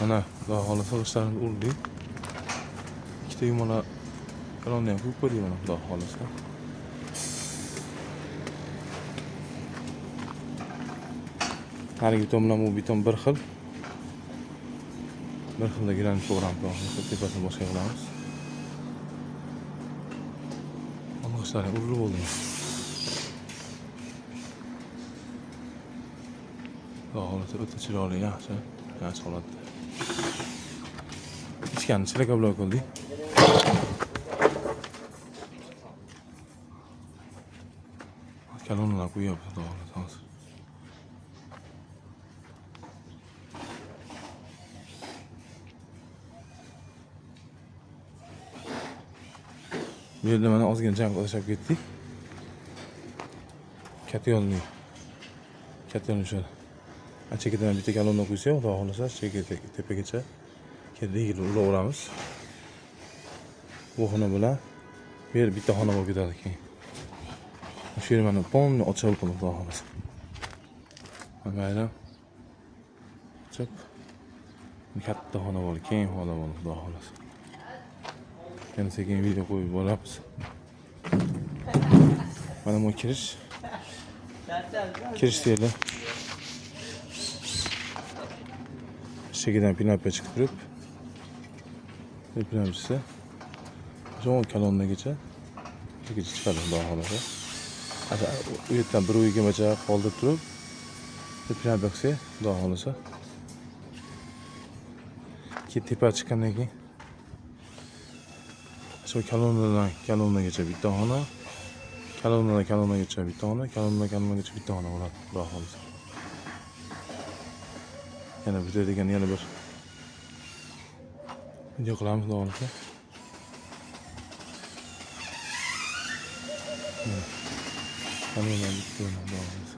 Mana xudo xohlasa g'ishtlarni urdik. Ikkita yumaloq kalonni ham ko'p ko'rdik mana xudo xohlasa. Narigi bitom bilan bu bitom bir xil. Bir xilda granit program qilamiz. Tepasini boshqa qilamiz. G'ishtlar ham urilib bo'ldi. Xudo xohlasa o'ta chiroyli, yaxshi holatda. Ichkani chilaka blok qildik. Kalonlar qo'yapmiz xudo xohlasa hozir. Bu yerda mana ozgina jam qilishib ketdik. Katyolni o'sha chekkadan bitta kalonni qo'ysa, xudo xohlasa tepagacha kelib uraveramiz. Bu xona bilan bu yer bitta xona bo'lib ketadi keyin. Shu yer mana polni ochib qo'ydim xudo xohlasa. Mayli. Chop. Katta xona bo'ldi, keng xona bo'ldi xudo xohlasa. Yana sekin video qo'yib boramiz. Mana bu kirish yeri. Chekkadan pinapga chiqib turib, pinapchisi jo'n kalonnagacha chiqadi xudo xohlasa. U yerdan bir uygacha qoldirib turib, pinapga qilsa xudo xohlasa. Keyin tepa chiqqandan keyin shu kalonnagacha bitta xona, kalonnagacha bitta xona, kalonnagacha bitta xona bo'ladi xudo xohlasa. Yana bitiradigan yana bir video qilamiz xudo xohlasa. Kalonlar bitta xudo xohlasa.